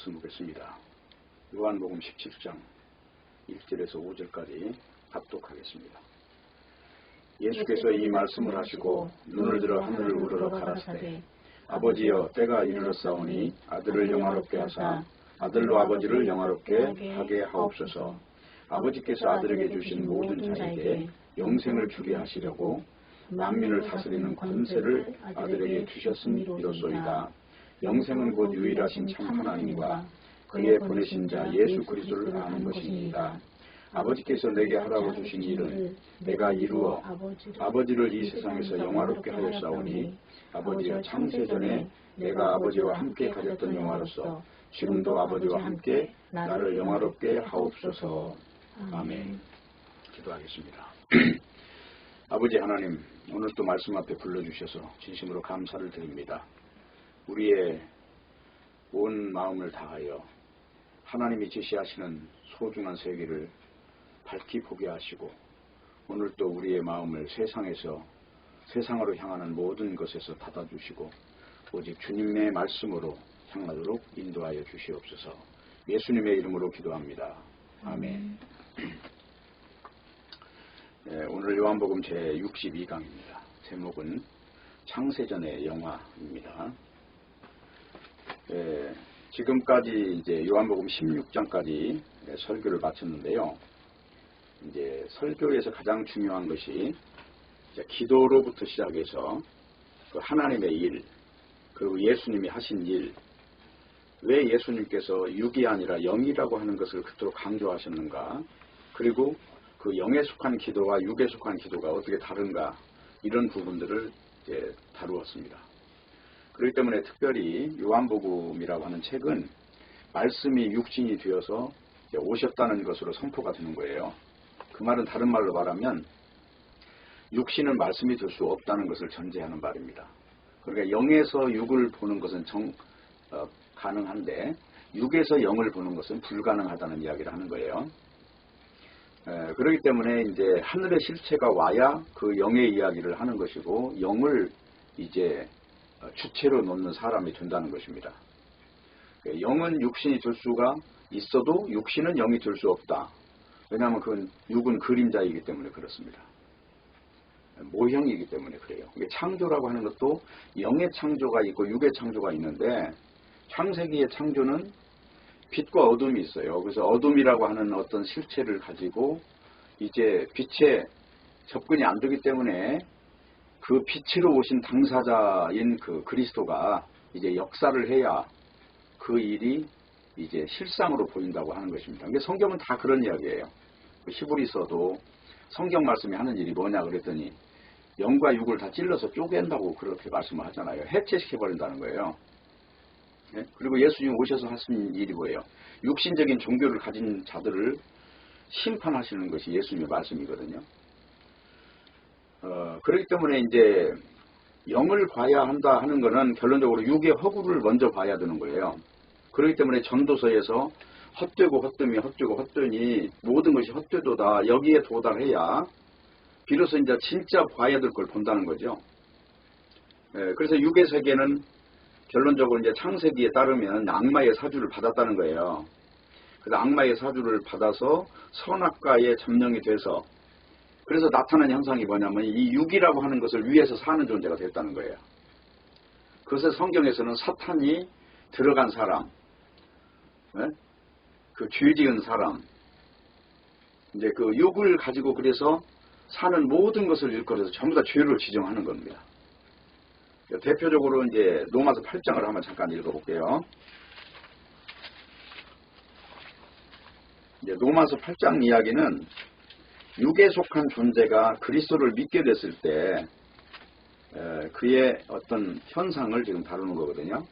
말씀 보겠습니다. 요한복음 17장 1절에서 5절까지 합독하겠습니다. 예수께서 이 말씀을 하시고 눈을 들어 하늘을 우러러 가라사대 아버지여 때가 이르렀사오니 아들을 영화롭게 하사 아들로 아버지를 영화롭게 하게 하옵소서. 아버지께서 아들에게 주신 모든 자에게 영생을 주게 하시려고 만민을 다스리는 권세를 아들에게 주셨음이로소이다. 영생은 곧 유일하신 참 하나님과 그의 보내신 자 예수 그리스도를 아는 것입니다. 아버지께서 내게 하라고 주신 일은 내가 이루어 아버지를 이 세상에서 영화롭게 하였사오니 아버지여 창세전에 내가 아버지와 함께 가졌던 영화로서 지금도 아버지와 함께 나를 영화롭게 하옵소서. 아멘. 기도하겠습니다. 아버지 하나님, 오늘 또 말씀 앞에 불러주셔서 진심으로 감사를 드립니다. 우리의 온 마음을 다하여 하나님이 제시하시는 소중한 세계를 밝히 보게 하시고 오늘 또 우리의 마음을 세상으로 향하는 모든 것에서 닫아주시고 오직 주님의 말씀으로 향하도록 인도하여 주시옵소서. 예수님의 이름으로 기도합니다. 아멘. 오늘 요한복음 제62강입니다. 제목은 창세전의 영화입니다. 지금까지 이제 요한복음 16장까지 설교를 마쳤는데요. 이제 설교에서 가장 중요한 것이 기도로부터 시작해서 그 하나님의 일, 그리고 예수님이 하신 일, 왜 예수님께서 6이 아니라 0이라고 하는 것을 그토록 강조하셨는가, 그리고 그 0에 속한 기도와 6에 속한 기도가 어떻게 다른가, 이런 부분들을 다루었습니다. 그렇기 때문에 특별히 요한복음이라고 하는 책은 말씀이 육신이 되어서 오셨다는 것으로 선포가 되는 거예요. 그 말은 다른 말로 말하면 육신은 말씀이 될 수 없다는 것을 전제하는 말입니다. 그러니까 0에서 6을 보는 것은 가능한데 6에서 0을 보는 것은 불가능하다는 이야기를 하는 거예요. 그렇기 때문에 이제 하늘의 실체가 와야 그 0의 이야기를 하는 것이고 0을 이제 주체로 놓는 사람이 된다는 것입니다. 0은 육신이 될 수가 있어도 육신은 0이 될 수 없다. 왜냐하면 그 6은 그림자이기 때문에 그렇습니다. 모형이기 때문에 그래요. 창조라고 하는 것도 0의 창조가 있고 6의 창조가 있는데 창세기의 창조는 빛과 어둠이 있어요. 그래서 어둠이라고 하는 어떤 실체를 가지고 이제 빛에 접근이 안 되기 때문에 그 빛으로 오신 당사자인 그 그리스도가 이제 역사를 해야 그 일이 이제 실상으로 보인다고 하는 것입니다. 근데 성경은 다 그런 이야기예요. 히브리서도 성경 말씀이 하는 일이 뭐냐 그랬더니 0과 6을 다 찔러서 쪼갠다고 그렇게 말씀을 하잖아요. 해체시켜버린다는 거예요. 네? 그리고 예수님 오셔서 하신 일이 뭐예요? 육신적인 종교를 가진 자들을 심판하시는 것이 예수님의 말씀이거든요. 그렇기 때문에 이제 0을 봐야 한다 하는 것은 결론적으로 6의 허구를 먼저 봐야 되는 거예요. 그렇기 때문에 전도서에서 헛되고 헛됨이 헛되고 헛되니 모든 것이 헛되도다. 여기에 도달해야 비로소 이제 진짜 봐야 될 걸 본다는 거죠. 그래서 6의 세계는 결론적으로 이제 창세기에 따르면 악마의 사주를 받았다는 거예요. 그래서 악마의 사주를 받아서 선악과의 점령이 돼서 그래서 나타난 현상이 뭐냐면 이 6이라고 하는 것을 위해서 사는 존재가 됐다는 거예요. 그래서 성경에서는 사탄이 들어간 사람, 그 죄 지은 사람, 이제 그 6을 가지고 그래서 사는 모든 것을 일컬어서 전부 다 죄를 지정하는 겁니다. 대표적으로 이제 로마서 8장을 한번 잠깐 읽어볼게요. 이제 로마서 8장 이야기는 6에 속한 존재가 그리스도를 믿게 됐을 때 그의 어떤 현상을 지금 다루는 거거든요.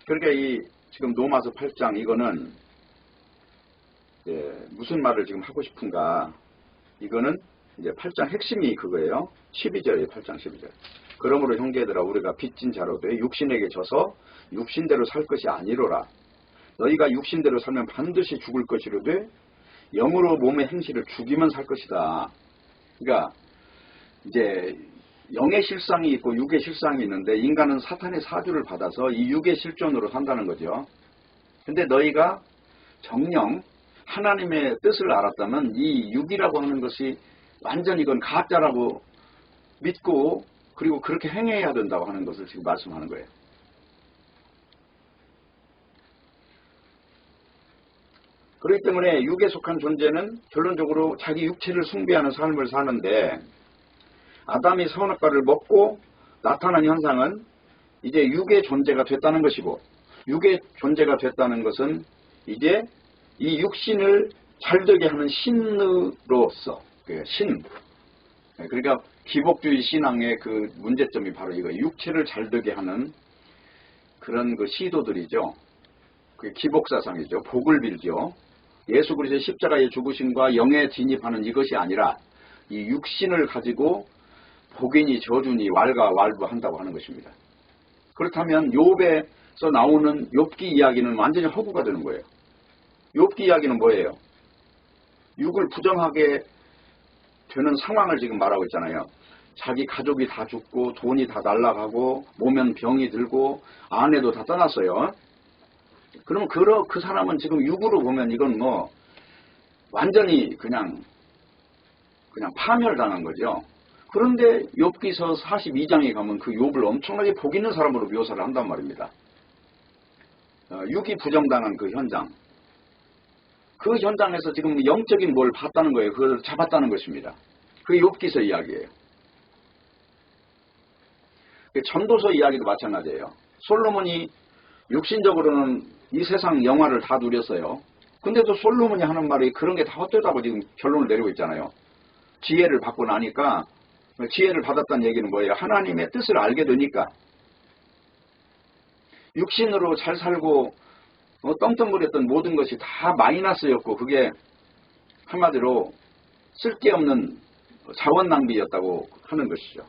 그러니까 이 지금 로마서 8장 이거는 무슨 말을 지금 하고 싶은가? 이거는 이제 8장 핵심이 그거예요. 12절이에요. 8장 12절. 그러므로 형제들아 우리가 빚진 자로 돼 육신에게 져서 육신대로 살 것이 아니로라. 너희가 육신대로 살면 반드시 죽을 것이로되 영으로 몸의 행실을 죽이면 살 것이다. 그러니까 이제 영의 실상이 있고 육의 실상이 있는데 인간은 사탄의 사주를 받아서 이 육의 실존으로 산다는 거죠. 근데 너희가 정녕 하나님의 뜻을 알았다면 이 육이라고 하는 것이 완전히 이건 가짜라고 믿고 그리고 그렇게 행해야 된다고 하는 것을 지금 말씀하는 거예요. 그렇기 때문에 육에 속한 존재는 결론적으로 자기 육체를 숭배하는 삶을 사는데 아담이 선악과를 먹고 나타난 현상은 이제 육의 존재가 됐다는 것이고 육의 존재가 됐다는 것은 이제 이 육신을 잘되게 하는 신으로서 신 그러니까 기복주의 신앙의 그 문제점이 바로 이거 육체를 잘되게 하는 그런 그 시도들이죠. 그 기복사상이죠. 복을 빌죠. 예수 그리스도의 십자가의 죽으심과 영에 진입하는 이것이 아니라 이 육신을 가지고 복이니 저주니 왈가왈부한다고 하는 것입니다. 그렇다면 욥에서 나오는 욥기 이야기는 완전히 허구가 되는 거예요. 욥기 이야기는 뭐예요? 육을 부정하게 되는 상황을 지금 말하고 있잖아요. 자기 가족이 다 죽고 돈이 다 날아가고 몸엔 병이 들고 아내도 다 떠났어요. 그러면 그 사람은 지금 육으로 보면 이건 뭐 완전히 그냥 파멸당한 거죠. 그런데 욥기서 42장에 가면 그 욥을 엄청나게 복 있는 사람으로 묘사를 한단 말입니다. 육이 부정당한 그 현장. 그 현장에서 지금 영적인 뭘 봤다는 거예요. 그걸 잡았다는 것입니다. 그게 욥기서 이야기예요. 전도서 이야기도 마찬가지예요. 솔로몬이 육신적으로는 이 세상 영화를 다 누렸어요. 근데도 솔로몬이 하는 말이 그런 게 다 헛되다고 지금 결론을 내리고 있잖아요. 지혜를 받고 나니까 지혜를 받았다는 얘기는 뭐예요? 하나님의 뜻을 알게 되니까 육신으로 잘 살고 떵떵거렸던 모든 것이 다 마이너스였고 그게 한마디로 쓸데없는 자원 낭비였다고 하는 것이죠.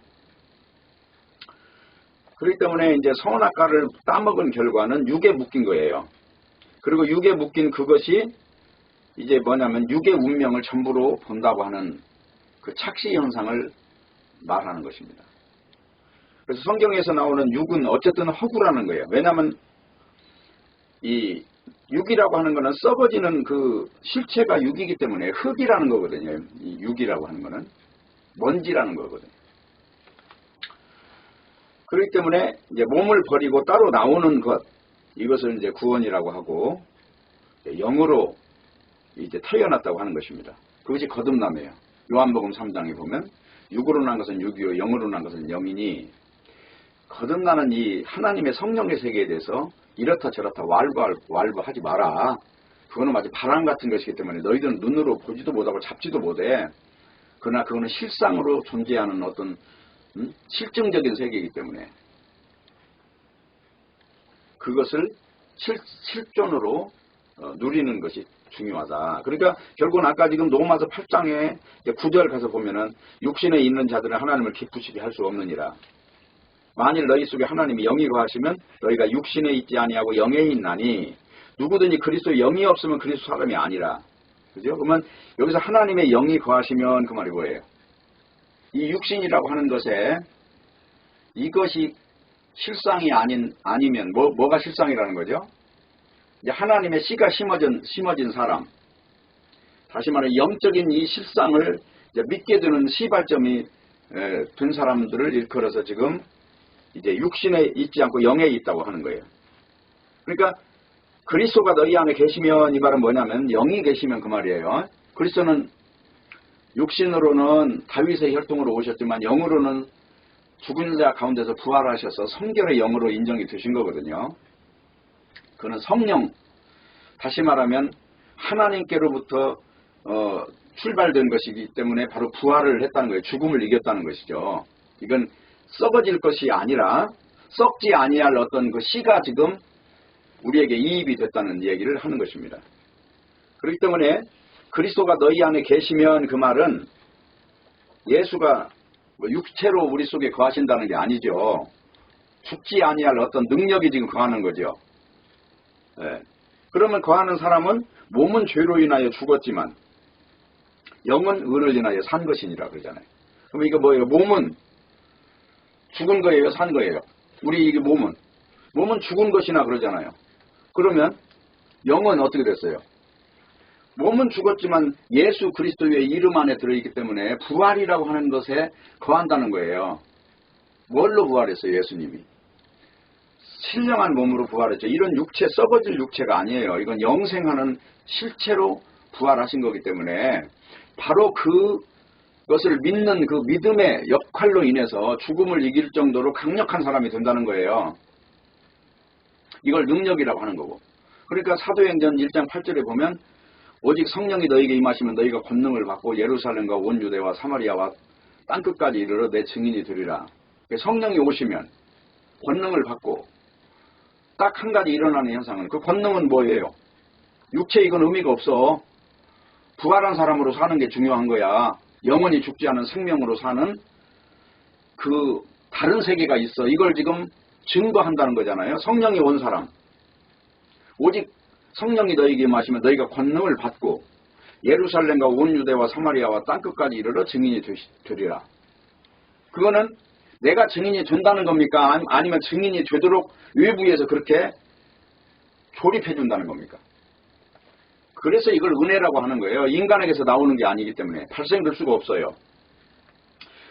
그렇기 때문에 이제 선악과를 따먹은 결과는 육에 묶인 거예요. 그리고 육에 묶인 그것이 이제 뭐냐면 육의 운명을 전부로 본다고 하는 그 착시 현상을 말하는 것입니다. 그래서 성경에서 나오는 육은 어쨌든 허구라는 거예요. 왜냐하면 이 육이라고 하는 거는 썩어지는 그 실체가 육이기 때문에 흙이라는 거거든요. 이 육이라고 하는 거는 먼지라는 거거든요. 그렇기 때문에 이제 몸을 버리고 따로 나오는 것, 이것을 이제 구원이라고 하고 영으로 이제 태어났다고 하는 것입니다. 그것이 거듭남이에요. 요한복음 3장에 보면 육으로 난 것은 육이요 영으로 난 것은 영이니 거듭나는 이 하나님의 성령의 세계에 대해서 이렇다 저렇다 왈부하지 마라. 그거는 마치 바람 같은 것이기 때문에 너희들은 눈으로 보지도 못하고 잡지도 못해. 그러나 그거는 실상으로 존재하는 어떤 실증적인 세계이기 때문에 그것을 실존으로 누리는 것이 중요하다. 그러니까 결국은 아까 지금 로마서 8장에 9절 가서 보면은 육신에 있는 자들은 하나님을 기쁘시게 할 수 없느니라. 만일 너희 속에 하나님이 영이 거하시면 너희가 육신에 있지 아니하고 영에 있나니 누구든지 그리스도의 영이 없으면 그리스도 사람이 아니라. 그죠? 그러면 여기서 하나님의 영이 거하시면 그 말이 뭐예요? 이 육신이라고 하는 것에 이것이 실상이 아니면 뭐가 실상이라는 거죠? 이제 하나님의 씨가 심어진 사람, 다시 말해 영적인 이 실상을 이제 믿게 되는 시발점이 된 사람들을 일컬어서 지금 이제 육신에 있지 않고 영에 있다고 하는 거예요. 그러니까 그리스도가 너희 안에 계시면 이 말은 뭐냐면 영이 계시면 그 말이에요. 그리스도는 육신으로는 다윗의 혈통으로 오셨지만 영으로는 죽은 자 가운데서 부활하셔서 성결의 영으로 인정이 되신 거거든요. 그는 성령, 다시 말하면 하나님께로부터 출발된 것이기 때문에 바로 부활을 했다는 거예요. 죽음을 이겼다는 것이죠. 이건 썩어질 것이 아니라 썩지 아니할 어떤 그 씨가 지금 우리에게 이입이 됐다는 얘기를 하는 것입니다. 그렇기 때문에 그리스도가 너희 안에 계시면 그 말은 예수가 육체로 우리 속에 거하신다는 게 아니죠. 죽지 아니할 어떤 능력이 지금 거하는 거죠. 네. 그러면 거하는 사람은 몸은 죄로 인하여 죽었지만 영은 의를 인하여 산 것이니라 그러잖아요. 그럼 이거 뭐예요? 몸은 죽은 거예요, 산 거예요? 우리 이게 몸은 죽은 것이나 그러잖아요. 그러면 영은 어떻게 됐어요? 몸은 죽었지만 예수 그리스도의 이름 안에 들어있기 때문에 부활이라고 하는 것에 거한다는 거예요. 뭘로 부활했어요, 예수님이? 신령한 몸으로 부활했죠. 이런 육체, 썩어질 육체가 아니에요. 이건 영생하는 실체로 부활하신 거기 때문에 바로 그것을 믿는 그 믿음의 역할로 인해서 죽음을 이길 정도로 강력한 사람이 된다는 거예요. 이걸 능력이라고 하는 거고. 그러니까 사도행전 1장 8절에 보면 오직 성령이 너희에게 임하시면 너희가 권능을 받고 예루살렘과 온 유대와 사마리아와 땅끝까지 이르러 내 증인이 되리라. 성령이 오시면 권능을 받고 딱 한 가지 일어나는 현상은 그 권능은 뭐예요? 육체 이건 의미가 없어. 부활한 사람으로 사는 게 중요한 거야. 영원히 죽지 않은 생명으로 사는 그 다른 세계가 있어. 이걸 지금 증거한다는 거잖아요. 성령이 온 사람. 오직 성령이 너희에게 임하시면 너희가 권능을 받고 예루살렘과 온 유대와 사마리아와 땅끝까지 이르러 증인이 되리라. 그거는 내가 증인이 된다는 겁니까? 아니면 증인이 되도록 외부에서 그렇게 조립해 준다는 겁니까? 그래서 이걸 은혜라고 하는 거예요. 인간에게서 나오는 게 아니기 때문에 발생될 수가 없어요.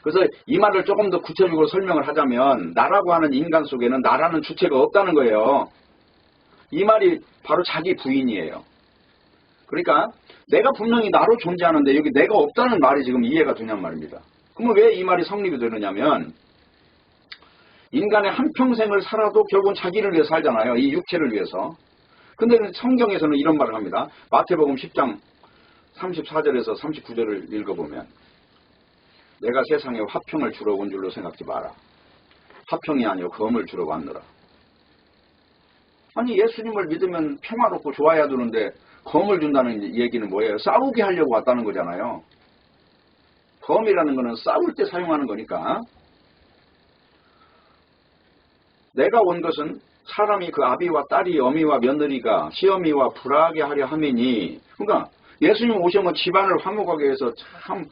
그래서 이 말을 조금 더 구체적으로 설명을 하자면 나라고 하는 인간 속에는 나라는 주체가 없다는 거예요. 이 말이 바로 자기 부인이에요. 그러니까 내가 분명히 나로 존재하는데 여기 내가 없다는 말이 지금 이해가 되냔 말입니다. 그러면 왜 이 말이 성립이 되느냐면 인간의 한평생을 살아도 결국은 자기를 위해 살잖아요. 이 육체를 위해서. 근데 성경에서는 이런 말을 합니다. 마태복음 10장 34절에서 39절을 읽어보면 내가 세상에 화평을 주러 온 줄로 생각지 마라. 화평이 아니요 검을 주러 왔노라. 아니 예수님을 믿으면 평화롭고 좋아야 되는데 검을 준다는 얘기는 뭐예요? 싸우게 하려고 왔다는 거잖아요. 검이라는 거는 싸울 때 사용하는 거니까. 내가 온 것은 사람이 그 아비와 딸이 어미와 며느리가 시어미와 불화하게 하려 함이니. 그러니까 예수님 오시면 집안을 화목하게 해서 참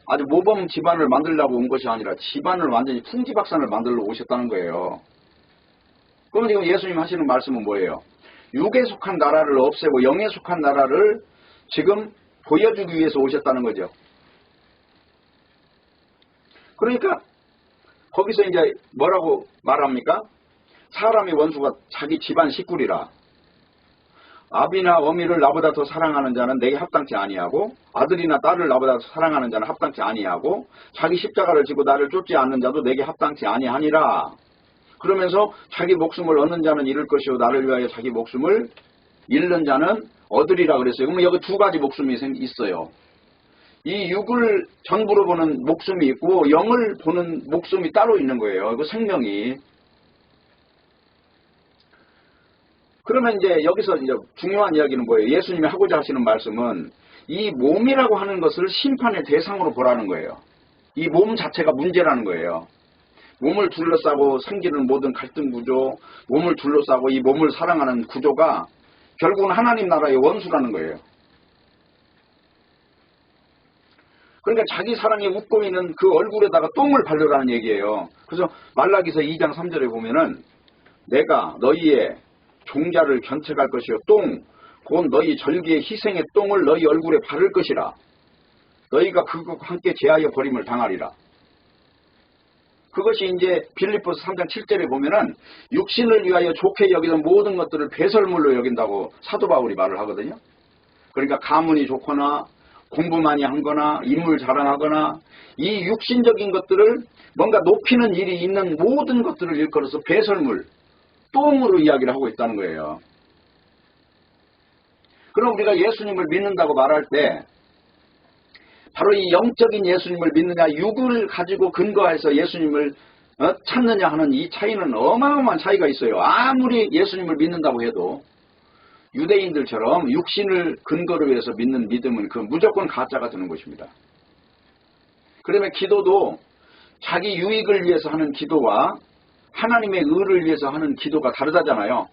아주 모범 집안을 만들려고 온 것이 아니라 집안을 완전히 풍지박산을 만들러 오셨다는 거예요. 그러면 지금 예수님 하시는 말씀은 뭐예요? 육에 속한 나라를 없애고 영에 속한 나라를 지금 보여주기 위해서 오셨다는 거죠. 그러니까 거기서 이제 뭐라고 말합니까? 사람의 원수가 자기 집안 식구리라. 아비나 어미를 나보다 더 사랑하는 자는 내게 합당치 아니하고 아들이나 딸을 나보다 더 사랑하는 자는 합당치 아니하고 자기 십자가를 지고 나를 쫓지 않는 자도 내게 합당치 아니하니라. 그러면서 자기 목숨을 얻는 자는 잃을 것이요 나를 위하여 자기 목숨을 잃는 자는 얻으리라 그랬어요. 그러면 여기 두 가지 목숨이 있어요. 이 육을 전부로 보는 목숨이 있고 영을 보는 목숨이 따로 있는 거예요. 그 생명이. 그러면 이제 여기서 이제 중요한 이야기는 뭐예요? 예수님이 하고자 하시는 말씀은 이 몸이라고 하는 것을 심판의 대상으로 보라는 거예요. 이 몸 자체가 문제라는 거예요. 몸을 둘러싸고 생기는 모든 갈등 구조, 몸을 둘러싸고 이 몸을 사랑하는 구조가 결국은 하나님 나라의 원수라는 거예요. 그러니까 자기 사랑에 웃고 있는 그 얼굴에다가 똥을 바르라는 얘기예요. 그래서 말라기서 2장 3절에 보면은 내가 너희의 종자를 견책할 것이요 똥 곧 너희 절기의 희생의 똥을 너희 얼굴에 바를 것이라. 너희가 그것과 함께 제하여 버림을 당하리라. 그것이 이제 빌립보서 3장 7절에 보면은 육신을 위하여 좋게 여기던 모든 것들을 배설물로 여긴다고 사도 바울이 말을 하거든요. 그러니까 가문이 좋거나 공부 많이 한 거나 인물 자랑하거나 이 육신적인 것들을 뭔가 높이는 일이 있는 모든 것들을 일컬어서 배설물, 똥으로 이야기를 하고 있다는 거예요. 그럼 우리가 예수님을 믿는다고 말할 때 바로 이 영적인 예수님을 믿느냐 육을 가지고 근거해서 예수님을 찾느냐 하는 이 차이는 어마어마한 차이가 있어요. 아무리 예수님을 믿는다고 해도 유대인들처럼 육신을 근거로 해서 믿는 믿음은 그 무조건 가짜가 되는 것입니다. 그러면 기도도 자기 유익을 위해서 하는 기도와 하나님의 의를 위해서 하는 기도가 다르다잖아요.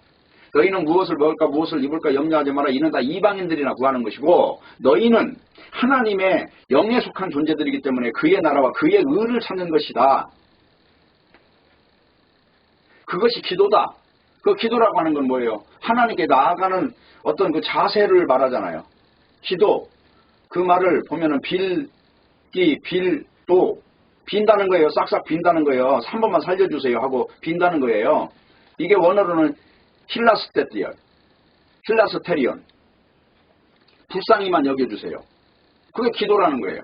너희는 무엇을 먹을까 무엇을 입을까 염려하지 마라. 이는 다 이방인들이나 구하는 것이고 너희는 하나님의 영에 속한 존재들이기 때문에 그의 나라와 그의 의를 찾는 것이다. 그것이 기도다. 그 기도라고 하는 건 뭐예요? 하나님께 나아가는 어떤 그 자세를 말하잖아요. 기도. 그 말을 보면은 빌도 빈다는 거예요. 싹싹 빈다는 거예요. 3번만 살려주세요 하고 빈다는 거예요. 이게 원어로는 힐라스테리온. 불쌍히만 여겨주세요. 그게 기도라는 거예요.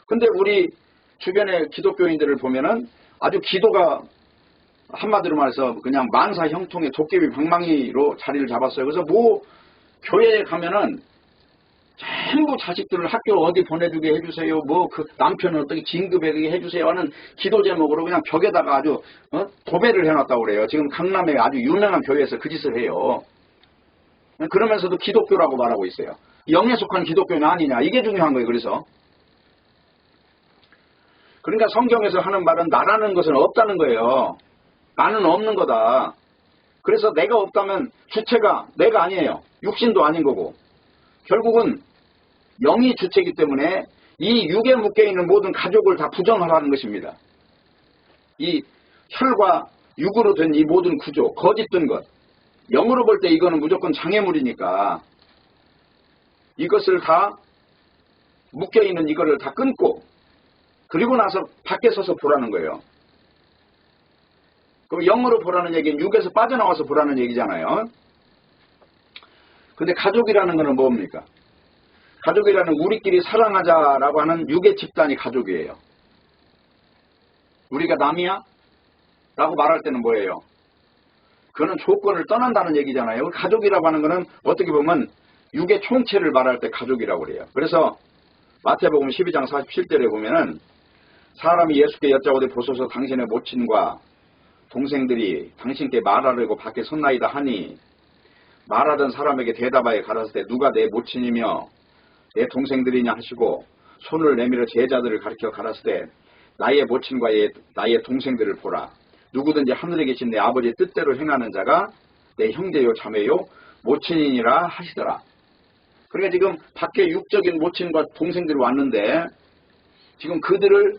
근데 우리 주변의 기독교인들을 보면은 아주 기도가 한마디로 말해서 그냥 만사 형통의 도깨비 방망이로 자리를 잡았어요. 그래서 뭐 교회에 가면은 전부 자식들을 학교 어디 보내주게 해주세요. 뭐 그 남편은 어떻게 진급하게 해주세요 하는 기도 제목으로 그냥 벽에다가 아주 도배를 해놨다고 그래요. 지금 강남에 아주 유명한 교회에서 그 짓을 해요. 그러면서도 기독교라고 말하고 있어요. 영에 속한 기독교는 아니냐. 이게 중요한 거예요. 그러니까 성경에서 하는 말은 나라는 것은 없다는 거예요. 나는 없는 거다. 그래서 내가 없다면 주체가 내가 아니에요. 육신도 아닌 거고. 결국은 영이 주체이기 때문에 이 육에 묶여있는 모든 가족을 다 부정하라는 것입니다. 이 혈과 육으로 된 이 모든 구조, 거짓된 것. 영으로 볼 때 이거는 무조건 장애물이니까 이것을 다 묶여있는 이거를 다 끊고 그리고 나서 밖에 서서 보라는 거예요. 그럼 영으로 보라는 얘기는 육에서 빠져나와서 보라는 얘기잖아요. 근데 가족이라는 거는 뭡니까? 가족이라는 우리끼리 사랑하자라고 하는 육의 집단이 가족이에요. 우리가 남이야? 라고 말할 때는 뭐예요? 그거는 조건을 떠난다는 얘기잖아요. 가족이라고 하는 거는 어떻게 보면 육의 총체를 말할 때 가족이라고 그래요. 그래서 마태복음 12장 47절에 보면은 사람이 예수께 여짜오되 보소서 당신의 모친과 동생들이 당신께 말하려고 밖에 섰나이다 하니 말하던 사람에게 대답하여 가라사대 때 누가 내 모친이며 내 동생들이냐 하시고 손을 내밀어 제자들을 가리켜 가라사대 때 나의 모친과 나의 동생들을 보라. 누구든지 하늘에 계신 내 아버지의 뜻대로 행하는 자가 내 형제요 자매요 모친이니라 하시더라. 그러니까 지금 밖에 육적인 모친과 동생들이 왔는데 지금 그들을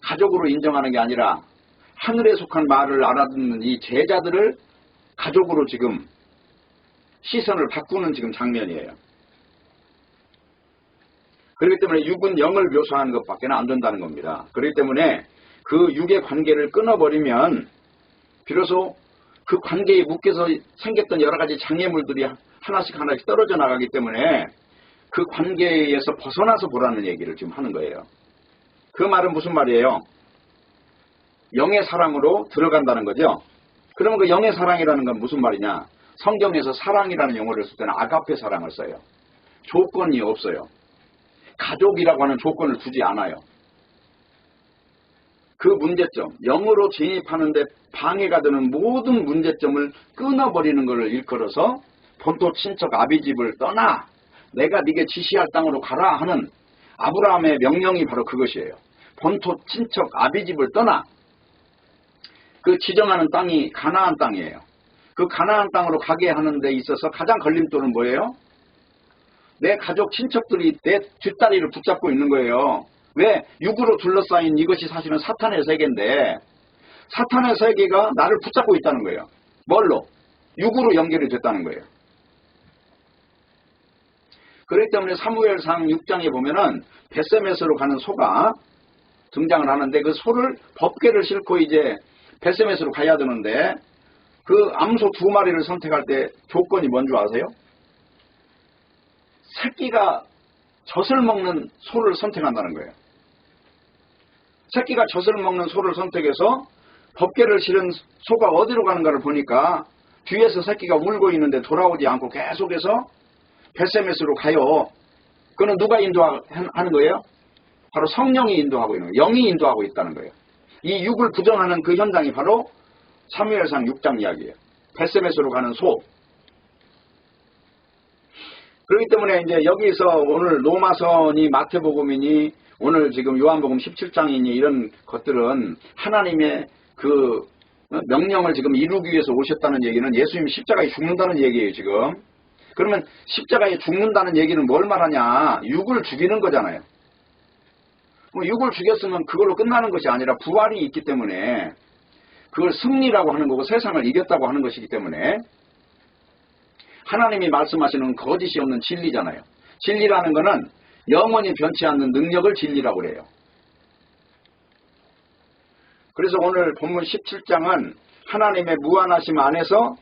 가족으로 인정하는 게 아니라 하늘에 속한 말을 알아듣는 이 제자들을 가족으로 지금 시선을 바꾸는 지금 장면이에요. 그렇기 때문에 육은 영을 묘사하는 것밖에 안 된다는 겁니다. 그렇기 때문에 그 육의 관계를 끊어버리면 비로소 그 관계에 묶여서 생겼던 여러 가지 장애물들이 하나씩 떨어져 나가기 때문에 그 관계에서 벗어나서 보라는 얘기를 지금 하는 거예요. 그 말은 무슨 말이에요? 영의 사랑으로 들어간다는 거죠. 그러면 그 영의 사랑이라는 건 무슨 말이냐? 성경에서 사랑이라는 용어를 쓸 때는 아가페 사랑을 써요. 조건이 없어요. 가족이라고 하는 조건을 두지 않아요. 그 문제점, 영으로 진입하는데 방해가 되는 모든 문제점을 끊어버리는 것을 일컬어서 본토 친척 아비집을 떠나 내가 네게 지시할 땅으로 가라 하는 아브라함의 명령이 바로 그것이에요. 본토 친척 아비집을 떠나 그 지정하는 땅이 가나안 땅이에요. 그 가나안 땅으로 가게 하는 데 있어서 가장 걸림돌은 뭐예요? 내 가족 친척들이 내 뒷다리를 붙잡고 있는 거예요. 왜? 육으로 둘러싸인 이것이 사실은 사탄의 세계인데 사탄의 세계가 나를 붙잡고 있다는 거예요. 뭘로? 육으로 연결이 됐다는 거예요. 그렇기 때문에 사무엘상 6장에 보면은 벳세메스로 가는 소가 등장을 하는데 그 소를 법궤를 싣고 이제 벳세메스로 가야 되는데 그 암소 2마리를 선택할 때 조건이 뭔지 아세요? 새끼가 젖을 먹는 소를 선택한다는 거예요. 새끼가 젖을 먹는 소를 선택해서 법궤를 실은 소가 어디로 가는가를 보니까 뒤에서 새끼가 울고 있는데 돌아오지 않고 계속해서 벳세메스로 가요. 그거는 누가 인도하는 거예요? 바로 성령이 인도하고 있는 거예요. 영이 인도하고 있다는 거예요. 이 육을 부정하는 그 현장이 바로 사무엘상 6장 이야기예요. 벳세메스로 가는 소. 그렇기 때문에 이제 여기서 오늘 로마서니 마태복음이니 오늘 지금 요한복음 17장이니 이런 것들은 하나님의 그 명령을 지금 이루기 위해서 오셨다는 얘기는 예수님이 십자가에 죽는다는 얘기예요, 지금. 그러면 십자가에 죽는다는 얘기는 뭘 말하냐? 육을 죽이는 거잖아요. 육을 죽였으면 그걸로 끝나는 것이 아니라 부활이 있기 때문에 그걸 승리라고 하는 거고 세상을 이겼다고 하는 것이기 때문에 하나님이 말씀하시는 거짓이 없는 진리잖아요. 진리라는 것은 영원히 변치 않는 능력을 진리라고 그래요. 그래서 오늘 본문 17장은 하나님의 무한하심 안에서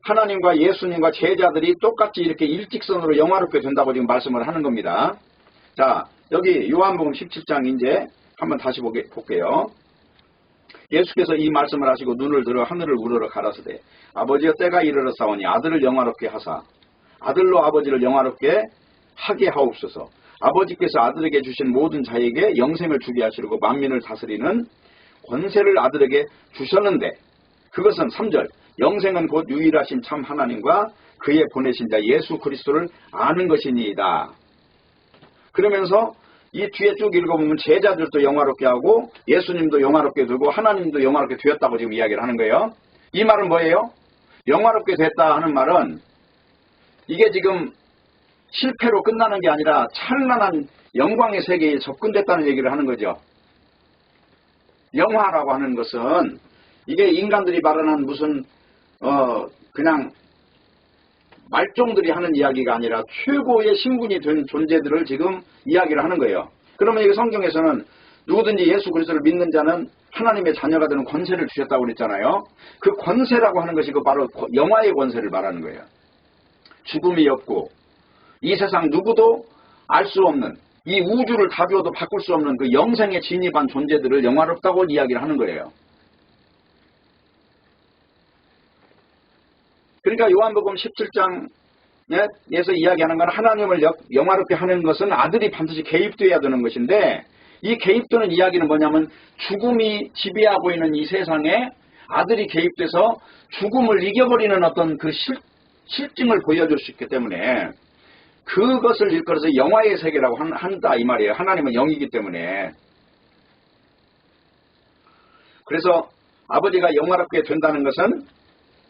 하나님과 예수님과 제자들이 똑같이 이렇게 일직선으로 영화롭게 된다고 지금 말씀을 하는 겁니다. 자, 여기 요한복음 17장 이제 한번 다시 볼게요. 예수께서 이 말씀을 하시고 눈을 들어 하늘을 우러러 가라사대 아버지여 때가 이르렀사오니 아들을 영화롭게 하사 아들로 아버지를 영화롭게 하게 하옵소서. 아버지께서 아들에게 주신 모든 자에게 영생을 주게 하시려고 만민을 다스리는 권세를 아들에게 주셨는데 그것은 3절 영생은 곧 유일하신 참 하나님과 그의 보내신 자 예수 그리스도를 아는 것이니이다. 그러면서 이 뒤에 쭉 읽어보면 제자들도 영화롭게 하고 예수님도 영화롭게 되고 하나님도 영화롭게 되었다고 지금 이야기를 하는 거예요. 이 말은 뭐예요? 영화롭게 됐다 하는 말은 이게 지금 실패로 끝나는 게 아니라 찬란한 영광의 세계에 접근됐다는 얘기를 하는 거죠. 영화라고 하는 것은 이게 인간들이 말하는 무슨 그냥 말종들이 하는 이야기가 아니라 최고의 신분이 된 존재들을 지금 이야기를 하는 거예요. 그러면 이 성경에서는 누구든지 예수 그리스도를 믿는 자는 하나님의 자녀가 되는 권세를 주셨다고 그랬잖아요. 그 권세라고 하는 것이 바로 영화의 권세를 말하는 거예요. 죽음이 없고 이 세상 누구도 알 수 없는 이 우주를 다 비워도 바꿀 수 없는 그 영생에 진입한 존재들을 영화롭다고 이야기를 하는 거예요. 그러니까 요한복음 17장에서 이야기하는 건 하나님을 영화롭게 하는 것은 아들이 반드시 개입되어야 되는 것인데 이 개입되는 이야기는 뭐냐면 죽음이 지배하고 있는 이 세상에 아들이 개입돼서 죽음을 이겨버리는 어떤 그 실증을 보여줄 수 있기 때문에 그것을 일컬어서 영화의 세계라고 한다 이 말이에요. 하나님은 영이기 때문에. 그래서 아버지가 영화롭게 된다는 것은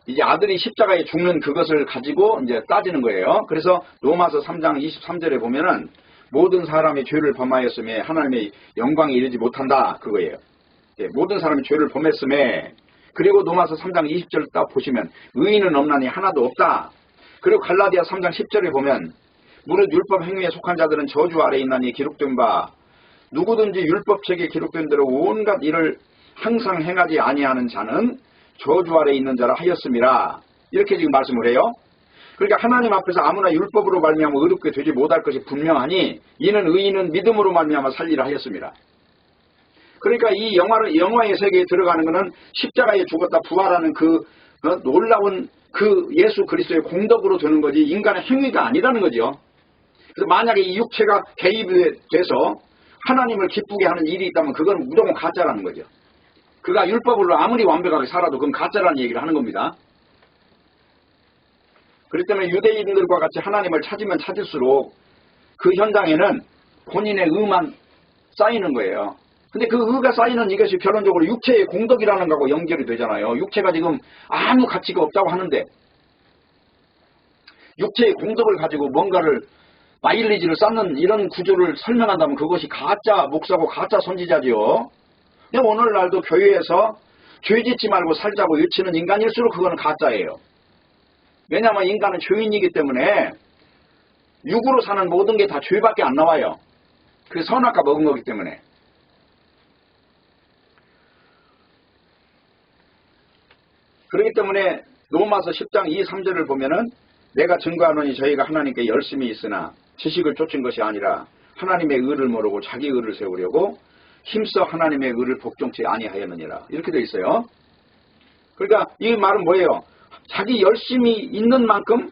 이제 아들이 십자가에 죽는 그것을 가지고 이제 따지는 거예요. 그래서 로마서 3장 23절에 보면은 모든 사람이 죄를 범하였음에 하나님의 영광에 이르지 못한다 그거예요. 모든 사람이 죄를 범했음에 그리고 로마서 3장 20절 딱 보시면 의인은 없나니 하나도 없다. 그리고 갈라디아 3장 10절에 보면 무릇 율법 행위에 속한 자들은 저주 아래 있나니 기록된 바 누구든지 율법책에 기록된 대로 온갖 일을 항상 행하지 아니하는 자는 저주 아래 있는 자라 하였음이라. 이렇게 지금 말씀을 해요. 그러니까 하나님 앞에서 아무나 율법으로 말미암아 의롭게 되지 못할 것이 분명하니 이는 의인은 믿음으로 말미암아 살리라 하였습니다. 그러니까 이 영화의 세계에 들어가는 것은 십자가에 죽었다 부활하는 그 놀라운 그 예수 그리스도의 공덕으로 되는 거지 인간의 행위가 아니라는 거죠. 그래서 만약에 이 육체가 개입이 돼서 하나님을 기쁘게 하는 일이 있다면 그건 무조건 가짜라는 거죠. 그가 율법으로 아무리 완벽하게 살아도 그건 가짜라는 얘기를 하는 겁니다. 그렇기 때문에 유대인들과 같이 하나님을 찾으면 찾을수록 그 현장에는 본인의 의만 쌓이는 거예요. 근데 그 의가 쌓이는 이것이 결론적으로 육체의 공덕이라는 거하고 연결이 되잖아요. 육체가 지금 아무 가치가 없다고 하는데 육체의 공덕을 가지고 뭔가를 마일리지를 쌓는 이런 구조를 설명한다면 그것이 가짜 목사고 가짜 선지자지요. 오늘날도 교회에서 죄 짓지 말고 살자고 외치는 인간일수록 그거는 가짜예요. 왜냐하면 인간은 죄인이기 때문에 육으로 사는 모든 게 다 죄밖에 안 나와요. 그게 선악과 먹은 거기 때문에. 그렇기 때문에 로마서 10장 2, 3절을 보면은 내가 증거하노니 저희가 하나님께 열심히 있으나 지식을 쫓은 것이 아니라 하나님의 의를 모르고 자기 의를 세우려고 힘써 하나님의 의를 복종치 아니하였느니라. 이렇게 되어 있어요. 그러니까 이 말은 뭐예요? 자기 열심히 있는 만큼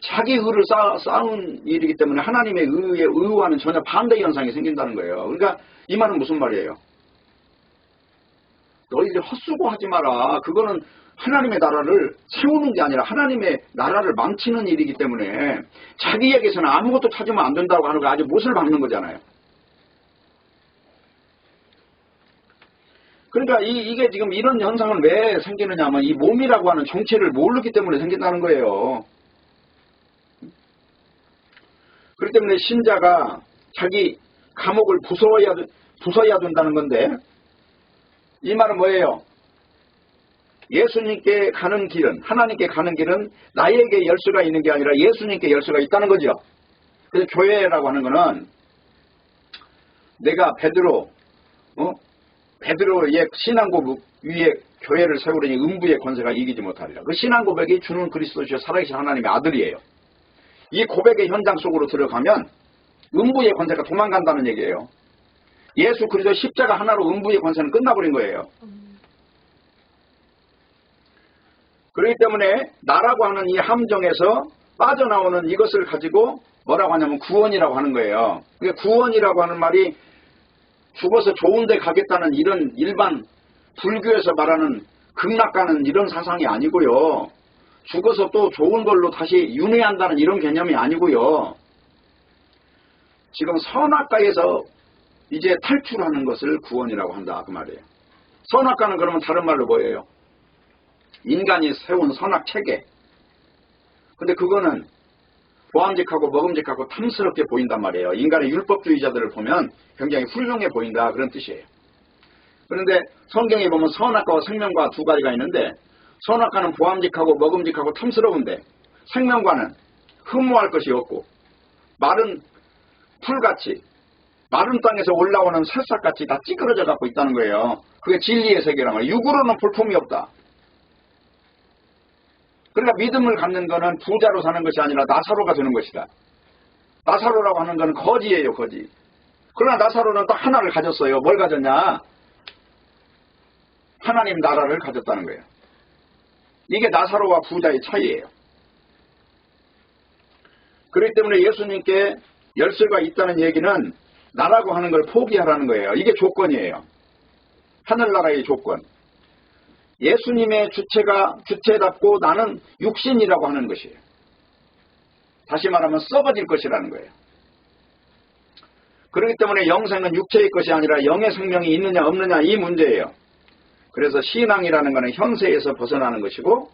자기 의를 쌓은 일이기 때문에 하나님의 의와는 전혀 반대 현상이 생긴다는 거예요. 그러니까 이 말은 무슨 말이에요? 너희들 헛수고하지 마라. 그거는 하나님의 나라를 세우는 게 아니라 하나님의 나라를 망치는 일이기 때문에 자기에게서는 아무것도 찾으면 안 된다고 하는 거 아주 못을 박는 거잖아요. 그러니까 이게 지금 이런 현상은 왜 생기느냐 하면 이 몸이라고 하는 정체를 모르기 때문에 생긴다는 거예요. 그렇기 때문에 신자가 자기 감옥을 부숴야 된다는 건데 이 말은 뭐예요? 예수님께 가는 길은, 하나님께 가는 길은 나에게 열쇠가 있는 게 아니라 예수님께 열쇠가 있다는 거죠. 그래서 교회라고 하는 거는 내가 베드로의 신앙고백 위에 교회를 세우려니 음부의 권세가 이기지 못하리라. 그 신앙고백이 주는 그리스도시여 살아계신 하나님의 아들이에요. 이 고백의 현장 속으로 들어가면 음부의 권세가 도망간다는 얘기예요. 예수 그리스도 십자가 하나로 음부의 권세는 끝나버린 거예요. 그렇기 때문에 나라고 하는 이 함정에서 빠져나오는 이것을 가지고 뭐라고 하냐면 구원이라고 하는 거예요. 그러니까 구원이라고 하는 말이 죽어서 좋은 데 가겠다는 이런 일반 불교에서 말하는 극락가는 이런 사상이 아니고요. 죽어서 또 좋은 걸로 다시 윤회한다는 이런 개념이 아니고요. 지금 선악가에서 이제 탈출하는 것을 구원이라고 한다 그 말이에요. 선악가는 그러면 다른 말로 뭐예요? 인간이 세운 선악 체계. 근데 그거는 보암직하고 먹음직하고 탐스럽게 보인단 말이에요. 인간의 율법주의자들을 보면 굉장히 훌륭해 보인다 그런 뜻이에요. 그런데 성경에 보면 선악과와 생명과 두 가지가 있는데 선악과는 보암직하고 먹음직하고 탐스러운데 생명과는 흠모할 것이 없고 마른 풀같이 마른 땅에서 올라오는 새싹같이 다 찌그러져 갖고 있다는 거예요. 그게 진리의 세계란 말이에요. 육으로는 볼품이 없다. 그러니까 믿음을 갖는 것은 부자로 사는 것이 아니라 나사로가 되는 것이다. 나사로라고 하는 것은 거지예요, 거지. 그러나 나사로는 또 하나를 가졌어요. 뭘 가졌냐? 하나님 나라를 가졌다는 거예요. 이게 나사로와 부자의 차이예요. 그렇기 때문에 예수님께 열쇠가 있다는 얘기는 나라고 하는 걸 포기하라는 거예요. 이게 조건이에요. 하늘나라의 조건. 예수님의 주체답고 나는 육신이라고 하는 것이에요. 다시 말하면 썩어질 것이라는 거예요. 그렇기 때문에 영생은 육체의 것이 아니라 영의 생명이 있느냐 없느냐 이 문제예요. 그래서 신앙이라는 것은 현세에서 벗어나는 것이고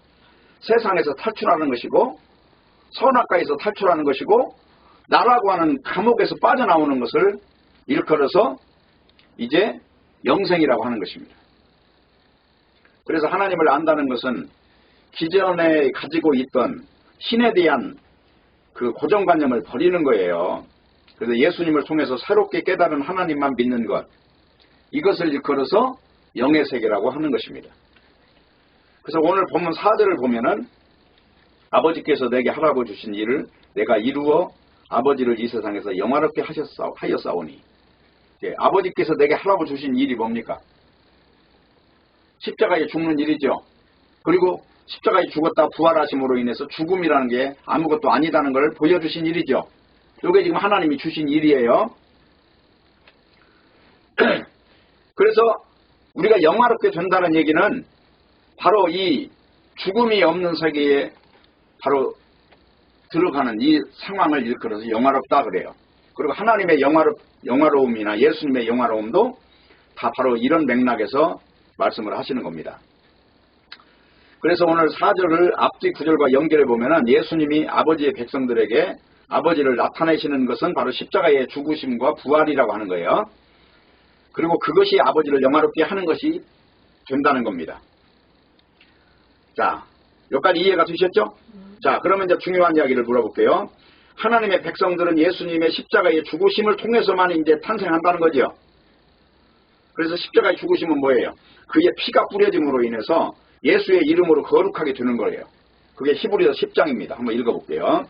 세상에서 탈출하는 것이고 선악과에서 탈출하는 것이고 나라고 하는 감옥에서 빠져나오는 것을 일컬어서 이제 영생이라고 하는 것입니다. 그래서 하나님을 안다는 것은 기존에 가지고 있던 신에 대한 그 고정관념을 버리는 거예요. 그래서 예수님을 통해서 새롭게 깨달은 하나님만 믿는 것, 이것을 일컬어서 영의 세계라고 하는 것입니다. 그래서 오늘 본문 4절을 보면은 아버지께서 내게 하라고 주신 일을 내가 이루어 아버지를 이 세상에서 영화롭게 하였사오니, 아버지께서 내게 하라고 주신 일이 뭡니까? 십자가에 죽는 일이죠. 그리고 십자가에 죽었다 부활하심으로 인해서 죽음이라는 게 아무것도 아니다는 걸 보여주신 일이죠. 이게 지금 하나님이 주신 일이에요. 그래서 우리가 영화롭게 된다는 얘기는 바로 이 죽음이 없는 세계에 바로 들어가는 이 상황을 일컬어서 영화롭다 그래요. 그리고 하나님의 영화로움이나 예수님의 영화로움도 다 바로 이런 맥락에서 말씀을 하시는 겁니다. 그래서 오늘 4절을 앞뒤 9절과 연결해 보면은 예수님이 아버지의 백성들에게 아버지를 나타내시는 것은 바로 십자가의 죽으심과 부활이라고 하는 거예요. 그리고 그것이 아버지를 영화롭게 하는 것이 된다는 겁니다. 자, 여기까지 이해가 되셨죠? 자, 그러면 이제 중요한 이야기를 물어볼게요. 하나님의 백성들은 예수님의 십자가의 죽으심을 통해서만 이제 탄생한다는 거죠. 그래서 십자가의 죽으심은 뭐예요? 그의 피가 뿌려짐으로 인해서 예수의 이름으로 거룩하게 되는 거예요. 그게 히브리서 10장입니다. 한번 읽어볼게요.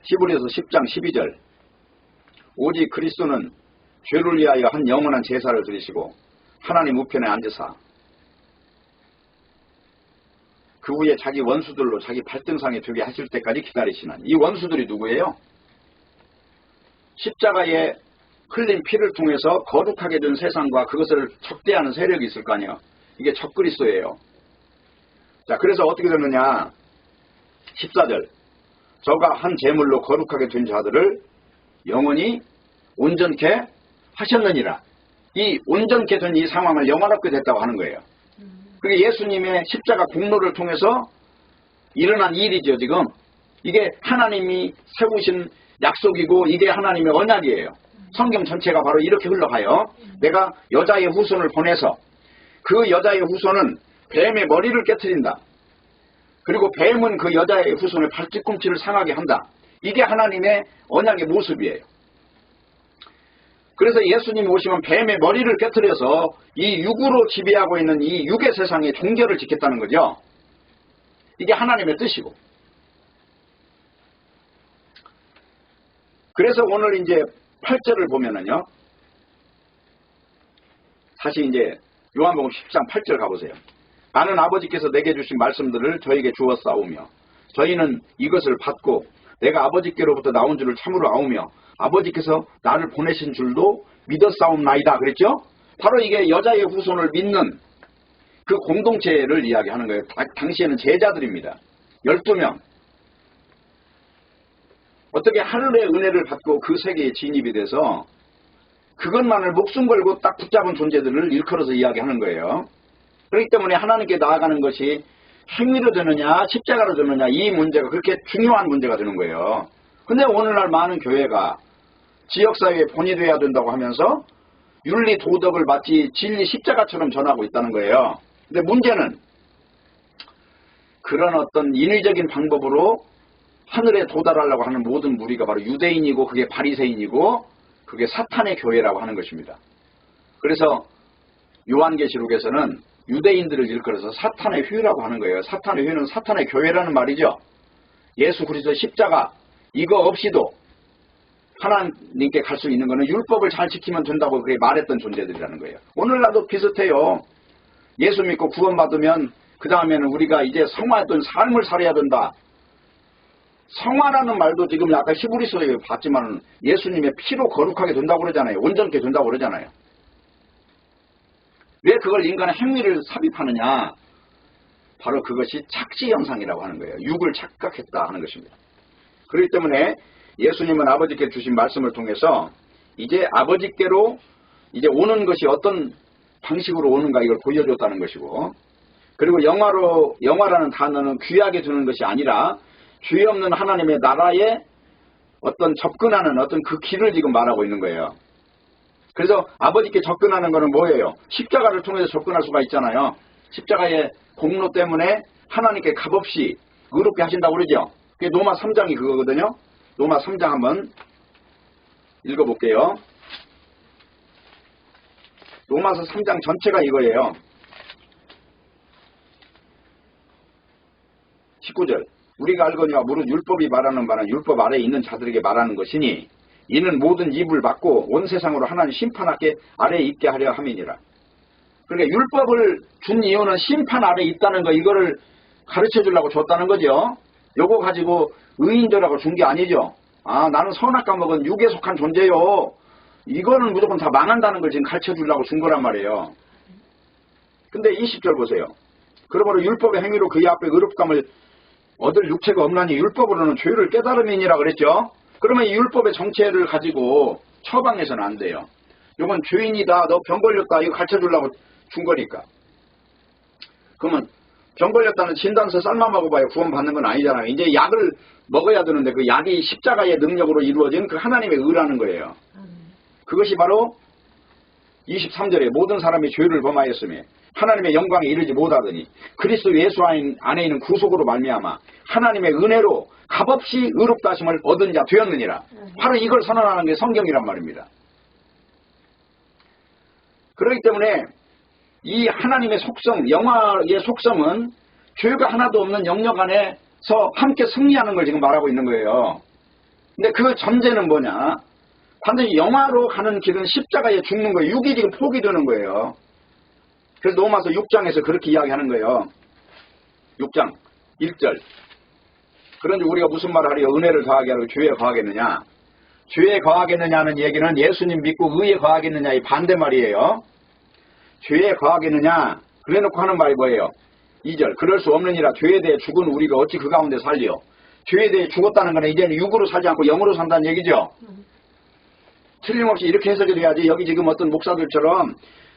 히브리서 10장 12절. 오직 그리스도는 죄를 위하여 한 영원한 제사를 드리시고 하나님 우편에 앉으사 그 후에 자기 원수들로 자기 발등상에 되게 하실 때까지 기다리시는, 이 원수들이 누구예요? 십자가에 흘린 피를 통해서 거룩하게 된 세상과 그것을 적대하는 세력이 있을 거 아니에요. 이게 적그리스도예요. 자, 그래서 어떻게 되느냐? 14절. 저가 한 제물로 거룩하게 된 자들을 영원히 온전케 하셨느니라. 이 온전케 된 이 상황을 영화롭게 됐다고 하는 거예요. 그게 예수님의 십자가 공로를 통해서 일어난 일이죠. 지금 이게 하나님이 세우신 약속이고 이게 하나님의 언약이에요. 성경 전체가 바로 이렇게 흘러가요. 내가 여자의 후손을 보내서 그 여자의 후손은 뱀의 머리를 깨트린다. 그리고 뱀은 그 여자의 후손의 발뒤꿈치를 상하게 한다. 이게 하나님의 언약의 모습이에요. 그래서 예수님이 오시면 뱀의 머리를 깨트려서 이 육으로 지배하고 있는 이 육의 세상의 종결을 짓겠다는 거죠. 이게 하나님의 뜻이고. 그래서 오늘 이제 8절을 보면은요. 다시 이제 요한복음 10장 8절 가보세요. 나는 아버지께서 내게 주신 말씀들을 저에게 주었사오며 저희는 이것을 받고 내가 아버지께로부터 나온 줄을 참으로 아오며 아버지께서 나를 보내신 줄도 믿었사옵나이다 그랬죠? 바로 이게 여자의 후손을 믿는 그 공동체를 이야기하는 거예요. 당시에는 제자들입니다. 12명. 어떻게 하늘의 은혜를 받고 그 세계에 진입이 돼서 그것만을 목숨 걸고 딱 붙잡은 존재들을 일컬어서 이야기하는 거예요. 그렇기 때문에 하나님께 나아가는 것이 행위로 되느냐 십자가로 되느냐 이 문제가 그렇게 중요한 문제가 되는 거예요. 근데 오늘날 많은 교회가 지역사회에 본이 돼야 된다고 하면서 윤리 도덕을 마치 진리 십자가처럼 전하고 있다는 거예요. 근데 문제는 그런 어떤 인위적인 방법으로 하늘에 도달하려고 하는 모든 무리가 바로 유대인이고 그게 바리새인이고 그게 사탄의 교회라고 하는 것입니다. 그래서 요한계시록에서는 유대인들을 일컬어서 사탄의 휘라고 하는 거예요. 사탄의 휘는 사탄의 교회라는 말이죠. 예수 그리스도 십자가 이거 없이도 하나님께 갈 수 있는 것은 율법을 잘 지키면 된다고 그렇게 말했던 존재들이라는 거예요. 오늘날도 비슷해요. 예수 믿고 구원받으면 그 다음에는 우리가 이제 성화했던 삶을 살아야 된다. 성화라는 말도 지금 아까 히브리서에 봤지만 예수님의 피로 거룩하게 된다고 그러잖아요. 온전케 된다고 그러잖아요. 왜 그걸 인간의 행위를 삽입하느냐? 바로 그것이 착시 현상이라고 하는 거예요. 육을 착각했다 하는 것입니다. 그렇기 때문에 예수님은 아버지께 주신 말씀을 통해서 이제 아버지께로 이제 오는 것이 어떤 방식으로 오는가 이걸 보여줬다는 것이고, 그리고 영화라는 단어는 귀하게 두는 것이 아니라 죄 없는 하나님의 나라에 어떤 접근하는 어떤 그 길을 지금 말하고 있는 거예요. 그래서 아버지께 접근하는 것은 뭐예요? 십자가를 통해서 접근할 수가 있잖아요. 십자가의 공로 때문에 하나님께 값없이 의롭게 하신다고 그러죠. 그게 로마 3장이 그거거든요. 로마 3장 한번 읽어볼게요. 로마서 3장 전체가 이거예요. 19절. 우리가 알거니와 무릇 율법이 말하는 바는 율법 아래에 있는 자들에게 말하는 것이니 이는 모든 입을 막고 온 세상으로 하나님 심판하게 아래에 있게 하려 함이니라. 그러니까 율법을 준 이유는 심판 아래에 있다는 거 이거를 가르쳐 주려고 줬다는 거죠. 요거 가지고 의인들하고 준 게 아니죠. 아 나는 선악과 먹은 육에 속한 존재요. 이거는 무조건 다 망한다는 걸 지금 가르쳐 주려고 준 거란 말이에요. 근데 20절 보세요. 그러므로 율법의 행위로 그의 앞에 의롭감을 얻을 육체가 없나니 율법으로는 죄를 깨달음이니라 그랬죠. 그러면 이 율법의 정체를 가지고 처방해서는 안 돼요. 이건 죄인이다, 너 병 걸렸다, 이거 가르쳐 주려고 준 거니까. 그러면 병 걸렸다는 진단서 쌀만 먹어봐야 구원받는 건 아니잖아요. 이제 약을 먹어야 되는데 그 약이 십자가의 능력으로 이루어진 그 하나님의 의라는 거예요. 그것이 바로 23절에 모든 사람이 죄를 범하였으며 하나님의 영광에 이르지 못하더니 그리스도 예수 안에 있는 구속으로 말미암아 하나님의 은혜로 값없이 의롭다 하심을 얻은 자 되었느니라. 바로 이걸 선언하는 게 성경이란 말입니다. 그렇기 때문에 이 하나님의 속성, 영화의 속성은 죄가 하나도 없는 영역 안에서 함께 승리하는 걸 지금 말하고 있는 거예요. 근데 그 전제는 뭐냐? 반드시 영화로 가는 길은 십자가에 죽는 거예요. 육이 지금 포기되는 거예요. 그래서 로마서 6장에서 그렇게 이야기하는 거예요. 6장 1절. 그런데 우리가 무슨 말을 하려 은혜를 더하게 하고 죄에 거하겠느냐? 죄에 거하겠느냐는 얘기는 예수님 믿고 의에 거하겠느냐의 반대말이에요. 죄에 거하겠느냐? 그래놓고 하는 말이 뭐예요? 2절. 그럴 수 없느니라 죄에 대해 죽은 우리가 어찌 그 가운데 살리요? 죄에 대해 죽었다는 거는 이제는 육으로 살지 않고 영으로 산다는 얘기죠. 틀림없이 이렇게 해석이 돼야지. 여기 지금 어떤 목사들처럼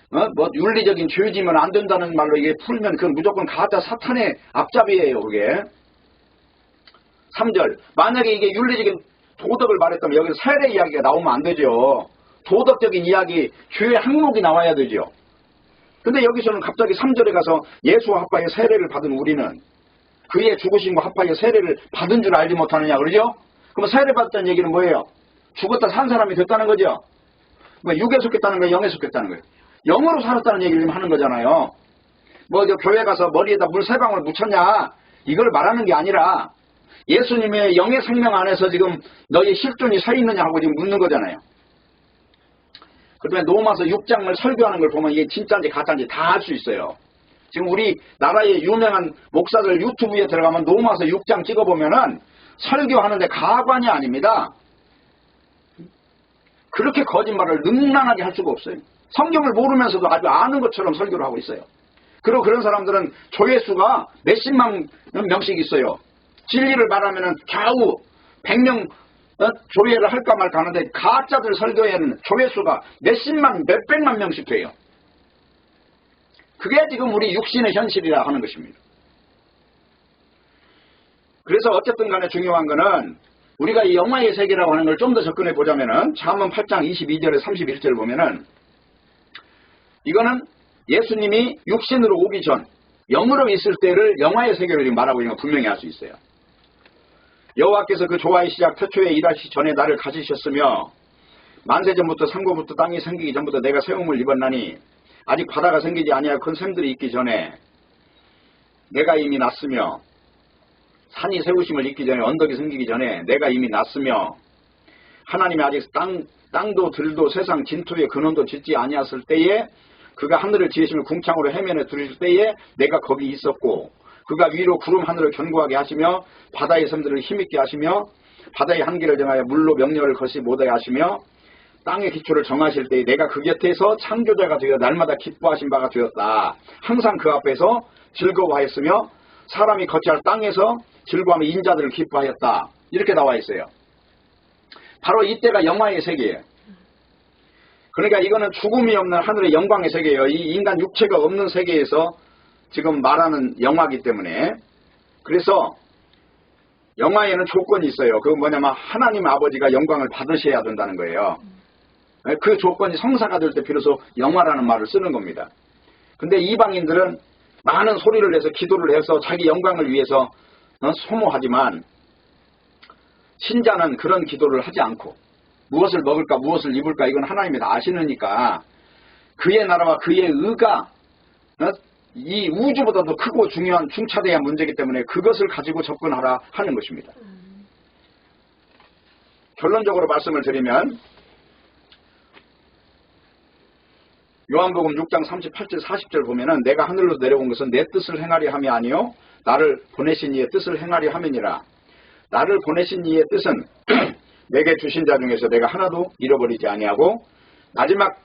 뭐 윤리적인 죄지면 안 된다는 말로 이게 풀면 그건 무조건 가짜 사탄의 앞잡이에요. 그게 3절. 만약에 이게 윤리적인 도덕을 말했다면 여기서 세례 이야기가 나오면 안 되죠. 도덕적인 이야기, 주의 항목이 나와야 되죠. 근데 여기서는 갑자기 3절에 가서 예수와 합하여 세례를 받은 우리는 그의 죽으심과 합하여 세례를 받은 줄 알지 못하느냐 그러죠? 그럼 세례 받았다는 얘기는 뭐예요? 죽었다 산 사람이 됐다는 거죠. 뭐 육에 속했다는 거예요? 영에 속했다는 거예요? 영으로 살았다는 얘기를 지금 하는 거잖아요. 뭐 교회 가서 머리에다 물 3방울 묻혔냐 이걸 말하는 게 아니라 예수님의 영의 생명 안에서 지금 너의 실존이 서 있느냐 하고 지금 묻는 거잖아요. 그다음에 로마서 6장을 설교하는 걸 보면 이게 진짜인지 가짜인지 다 알 수 있어요. 지금 우리 나라의 유명한 목사들 유튜브에 들어가면 로마서 6장 찍어보면은 설교하는데 가관이 아닙니다. 그렇게 거짓말을 능란하게 할 수가 없어요. 성경을 모르면서도 아주 아는 것처럼 설교를 하고 있어요. 그리고 그런 사람들은 조회수가 몇십만 명씩 있어요. 진리를 말하면은 겨우 100명 조회를 할까 말까 하는데 가짜들 설교에는 조회수가 몇십만 몇백만 명씩 돼요. 그게 지금 우리 육신의 현실이라 하는 것입니다. 그래서 어쨌든 간에 중요한 거는 우리가 이 영화의 세계라고 하는 걸 좀 더 접근해 보자면은 잠언 8장 22절에 31절을 보면은 이거는 예수님이 육신으로 오기 전 영으로 있을 때를 영화의 세계로 지금 말하고 있는 거 분명히 알 수 있어요. 여호와께서 그 조화의 시작 태초에 일하시기 전에 나를 가지셨으며 만세전부터 상고부터 땅이 생기기 전부터 내가 세움을 입었나니 아직 바다가 생기지 아니하여 큰 샘들이 있기 전에 내가 이미 났으며 산이 세우심을 입기 전에 언덕이 생기기 전에 내가 이미 났으며 하나님이 아직 땅도 들도 세상 진토의 근원도 짓지 아니하였을 때에 그가 하늘을 지으시며 궁창으로 해면에 두르실 때에 내가 거기 있었고 그가 위로 구름 하늘을 견고하게 하시며 바다의 샘들을 힘있게 하시며 바다의 한계를 정하여 물로 명령을 거시 못하게 하시며 땅의 기초를 정하실 때에 내가 그 곁에서 창조자가 되어 날마다 기뻐하신 바가 되었다. 항상 그 앞에서 즐거워하였으며 사람이 거치할 땅에서 즐거워하며 인자들을 기뻐하였다. 이렇게 나와 있어요. 바로 이때가 영화의 세계예요. 그러니까 이거는 죽음이 없는 하늘의 영광의 세계예요. 이 인간 육체가 없는 세계에서 지금 말하는 영화이기 때문에 그래서 영화에는 조건이 있어요. 그건 뭐냐면 하나님 아버지가 영광을 받으셔야 된다는 거예요. 그 조건이 성사가 될 때 비로소 영화라는 말을 쓰는 겁니다. 근데 이방인들은 많은 소리를 내서 기도를 해서 자기 영광을 위해서 소모하지만 신자는 그런 기도를 하지 않고 무엇을 먹을까 무엇을 입을까 이건 하나님이 다 아시느니까 그의 나라와 그의 의가 이 우주보다도 크고 중요한 중차대한 문제이기 때문에 그것을 가지고 접근하라 하는 것입니다. 결론적으로 말씀을 드리면 요한복음 6장 38절 40절 보면은 내가 하늘로 내려온 것은 내 뜻을 행하리 함이 아니요 나를 보내신 이의 뜻을 행하리 함이니라. 나를 보내신 이의 뜻은 내게 주신 자 중에서 내가 하나도 잃어버리지 아니하고 마지막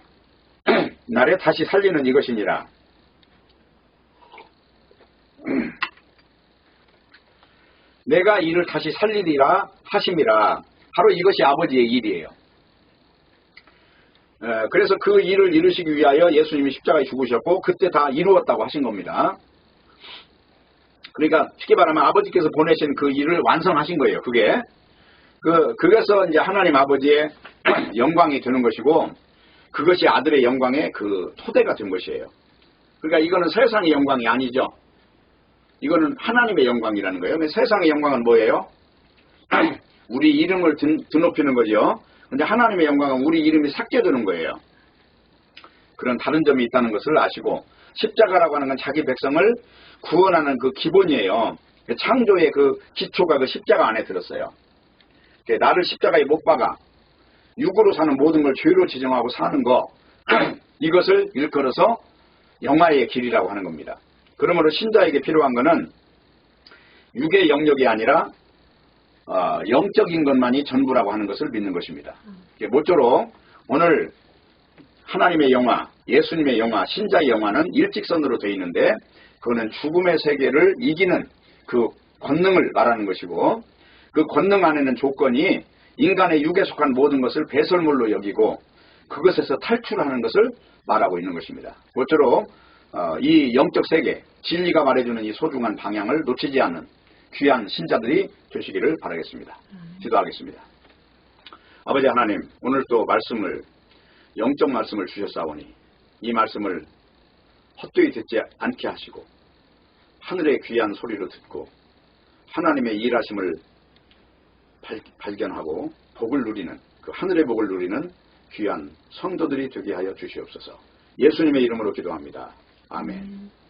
날에 다시 살리는 이것이니라. 내가 이를 다시 살리리라 하심이라. 바로 이것이 아버지의 일이에요. 그래서 그 일을 이루시기 위하여 예수님이 십자가에 죽으셨고 그때 다 이루었다고 하신 겁니다. 그러니까 쉽게 말하면 아버지께서 보내신 그 일을 완성하신 거예요. 그래서 이제 하나님 아버지의 영광이 되는 것이고 그것이 아들의 영광의 그 토대가 된 것이에요. 그러니까 이거는 세상의 영광이 아니죠. 이거는 하나님의 영광이라는 거예요. 세상의 영광은 뭐예요? 우리 이름을 드높이는 거죠. 근데 하나님의 영광은 우리 이름이 삭제되는 거예요. 그런 다른 점이 있다는 것을 아시고 십자가라고 하는 건 자기 백성을 구원하는 그 기본이에요. 창조의 그 기초가 그 십자가 안에 들었어요. 나를 십자가에 못 박아 육으로 사는 모든 걸 죄로 지정하고 사는 거 이것을 일컬어서 영화의 길이라고 하는 겁니다. 그러므로 신자에게 필요한 것은 육의 영역이 아니라 영적인 것만이 전부라고 하는 것을 믿는 것입니다. 모쪼록 오늘 하나님의 영화, 예수님의 영화, 신자의 영화는 일직선으로 되어 있는데 그거는 죽음의 세계를 이기는 그 권능을 말하는 것이고 그 권능 안에는 조건이 인간의 육에 속한 모든 것을 배설물로 여기고 그것에서 탈출하는 것을 말하고 있는 것입니다. 모쪼록 이 영적 세계, 진리가 말해주는 이 소중한 방향을 놓치지 않는 귀한 신자들이 되시기를 바라겠습니다. 기도하겠습니다. 아버지 하나님, 오늘 또 말씀을 영적 말씀을 주셨사오니 이 말씀을 헛되이 듣지 않게 하시고 하늘의 귀한 소리로 듣고 하나님의 일하심을 발견하고 복을 누리는 그 하늘의 복을 누리는 귀한 성도들이 되게 하여 주시옵소서. 예수님의 이름으로 기도합니다. 아멘.